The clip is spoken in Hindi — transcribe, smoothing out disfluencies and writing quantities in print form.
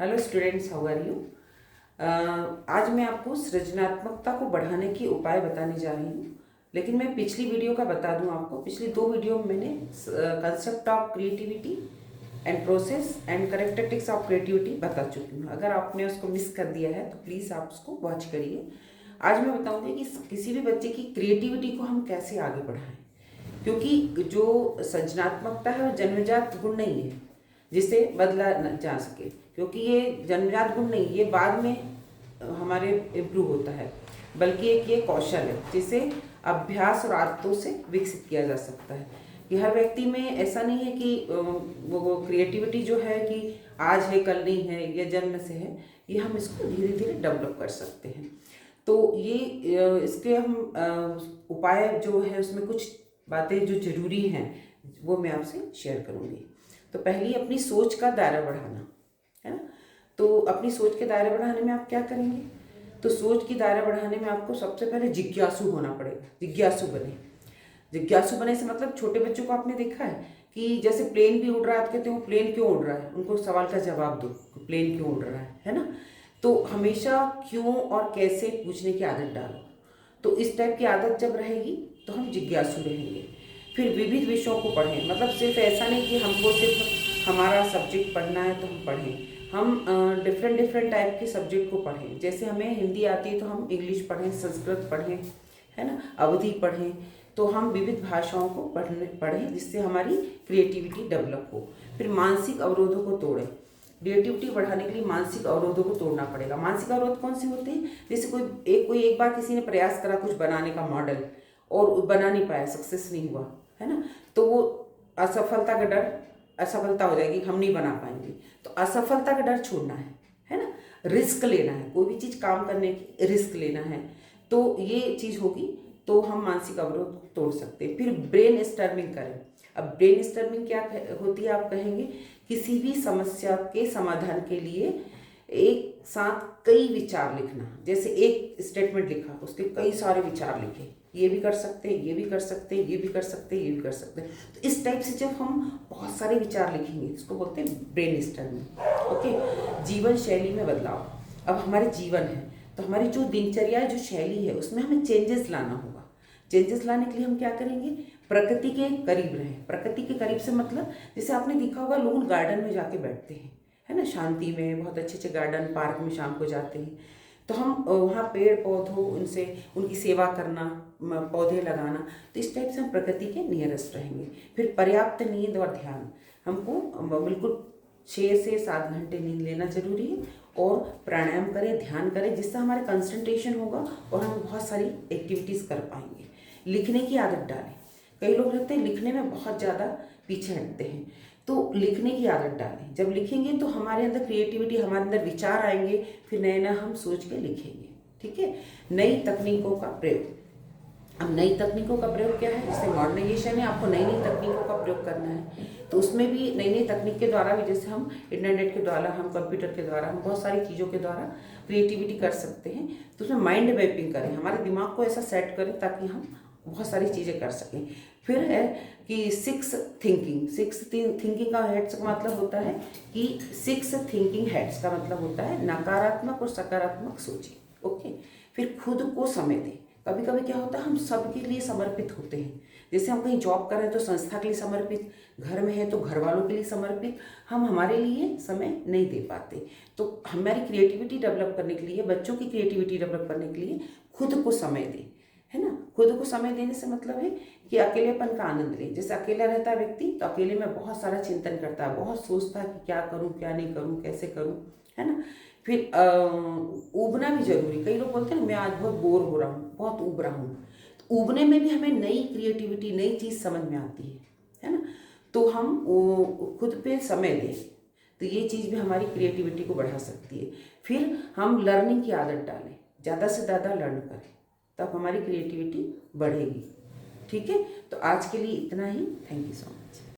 Hello students, how are you. आज मैं आपको सृजनात्मकता को बढ़ाने के उपाय बताने जा रही हूँ। लेकिन मैं पिछली वीडियो का बता दूँ आपको, पिछली 2 वीडियो में मैंने concept of creativity and process and characteristics of creativity बता चुकी हूँ। अगर आपने उसको मिस कर दिया है तो प्लीज़ आप उसको वॉच करिए। आज मैं बताऊँगी कि किसी भी बच्चे की क्रिएटिविटी को हम कैसे आगे बढ़ाएं, क्योंकि जो सृजनात्मकता है वो जन्मजात गुण नहीं है जिसे बदला जा सके, क्योंकि ये जन्मजात गुण नहीं, ये बाद में हमारे इम्प्रूव होता है, बल्कि एक ये कौशल है जिसे अभ्यास और आदतों से विकसित किया जा सकता है। कि हर व्यक्ति में ऐसा नहीं है कि वो क्रिएटिविटी जो है कि आज है कल नहीं है, ये जन्म से है। ये हम इसको धीरे धीरे डेवलप कर सकते हैं। तो ये इसके हम उपाय जो है उसमें कुछ बातें जो जरूरी हैं वो मैं आपसे शेयर करूँगी। तो पहली अपनी सोच का दायरा बढ़ाना है ना। तो अपनी सोच के दायरे बढ़ाने में आप क्या करेंगे? तो सोच की दायरा बढ़ाने में आपको सबसे पहले जिज्ञासु होना पड़ेगा। जिज्ञासु बने से मतलब छोटे बच्चों को आपने देखा है कि जैसे प्लेन भी उड़ रहा है, आप कहते हो प्लेन क्यों उड़ रहा है, उनको सवाल का जवाब दो, प्लेन क्यों उड़ रहा है ना। तो हमेशा क्यों और कैसे पूछने की आदत डालो। तो इस टाइप की आदत जब रहेगी तो हम जिज्ञासु रहेंगे। फिर विविध विषयों को पढ़ें, मतलब सिर्फ ऐसा नहीं कि हमको सिर्फ हमारा सब्जेक्ट पढ़ना है तो हम पढ़ें। हम डिफरेंट टाइप के सब्जेक्ट को पढ़ें। जैसे हमें हिंदी आती है तो हम इंग्लिश पढ़ें, संस्कृत पढ़ें, है ना, अवधी पढ़ें। तो हम विविध भाषाओं को पढ़ें जिससे हमारी क्रिएटिविटी डेवलप हो। फिर मानसिक अवरोधों को तोड़ें। क्रिएटिविटी बढ़ाने के लिए मानसिक अवरोधों को तोड़ना पड़ेगा। मानसिक अवरोध कौन से होते हैं? जैसे कोई एक बार किसी ने प्रयास करा कुछ बनाने का मॉडल और बना नहीं पाया, सक्सेस नहीं हुआ, है ना, तो वो असफलता का डर, असफलता हो जाएगी, हम नहीं बना पाएंगे। तो असफलता का डर छोड़ना है ना। रिस्क लेना है, कोई भी चीज़ काम करने की रिस्क लेना है। तो ये चीज़ होगी तो हम मानसिक अवरोध तोड़ सकते हैं। फिर ब्रेन स्टॉर्मिंग करें। अब ब्रेन स्टॉर्मिंग क्या होती है आप कहेंगे? किसी भी समस्या के समाधान के लिए एक साथ कई विचार लिखना। जैसे एक स्टेटमेंट लिखा, उसके कई सारे विचार लिखे, ये भी कर सकते हैं, ये भी कर सकते हैं, ये भी कर सकते हैं, ये भी कर सकते हैं। तो इस टाइप से जब हम बहुत सारे विचार लिखेंगे, इसको बोलते हैं ब्रेन स्टॉर्मिंग। ओके। जीवन शैली में बदलाव। अब हमारे जीवन है तो हमारी जो दिनचर्या है, जो शैली है, उसमें हमें चेंजेस लाना होगा। चेंजेस लाने के लिए हम क्या करेंगे? प्रकृति के करीब रहें। प्रकृति के करीब से मतलब जैसे आपने देखा होगा लोग गार्डन में जाके बैठते हैं, है ना, शांति में, बहुत अच्छे अच्छे गार्डन पार्क में शाम को जाते हैं। तो हम वहाँ पेड़ पौधों उनसे उनकी सेवा करना, पौधे लगाना, तो इस टाइप से हम प्रकृति के नियरेस्ट रहेंगे। फिर पर्याप्त नींद और ध्यान। हमको बिल्कुल 6 से 7 घंटे नींद लेना जरूरी है। और प्राणायाम करें, ध्यान करें, जिससे हमारे कंसंट्रेशन होगा और हम बहुत सारी एक्टिविटीज़ कर पाएंगे। लिखने की आदत डालें। कई लोग रहते हैं लिखने में बहुत ज़्यादा पीछे हटते हैं, तो लिखने की आदत डालें। जब लिखेंगे तो हमारे अंदर क्रिएटिविटी, हमारे अंदर विचार आएंगे, फिर नए नए हम सोच के लिखेंगे। ठीक है। नई तकनीकों का प्रयोग। अब नई तकनीकों का प्रयोग क्या है? जैसे मॉडर्नाइजेशन है, आपको नई नई तकनीकों का प्रयोग करना है। तो उसमें भी नई नई तकनीक के द्वारा भी, जैसे हम इंटरनेट के द्वारा, हम कंप्यूटर के द्वारा, हम बहुत सारी चीज़ों के द्वारा क्रिएटिविटी कर सकते हैं। तो उसमें माइंड मैपिंग करें, हमारे दिमाग को ऐसा सेट करें ताकि हम बहुत सारी चीज़ें कर सकें। फिर है कि सिक्स थिंकिंग का हेड्स का मतलब होता है कि 6 थिंकिंग हेड्स का मतलब होता है नकारात्मक और सकारात्मक सोचें। ओके। फिर खुद को समय दें। कभी कभी क्या होता है, हम सबके लिए समर्पित होते हैं। जैसे हम कहीं जॉब कर रहे हैं तो संस्था के लिए समर्पित, घर में है तो घर वालों के लिए समर्पित, हम हमारे लिए समय नहीं दे पाते। तो हमारी क्रिएटिविटी डेवलप करने के लिए, बच्चों की क्रिएटिविटी डेवलप करने के लिए खुद को समय दें, है ना। खुद को समय देने से मतलब है कि अकेलेपन का आनंद लें। जैसे अकेला रहता है व्यक्ति तो अकेले में बहुत सारा चिंतन करता है, बहुत सोचता है कि क्या करूं, क्या नहीं करूं, कैसे करूं, है ना। फिर उबना भी जरूरी। कई लोग बोलते हैं ना, मैं आज बहुत बोर हो रहा हूँ, बहुत उब रहा हूँ। तो उबने में भी हमें नई क्रिएटिविटी, नई चीज़ समझ में आती है ना। तो हम खुद पे समय दें, तो ये चीज़ भी हमारी क्रिएटिविटी को बढ़ा सकती है। फिर हम लर्निंग की आदत डालें, ज़्यादा से ज़्यादा लर्न करें, तब हमारी क्रिएटिविटी बढ़ेगी। ठीक है। तो आज के लिए इतना ही। Thank you so much.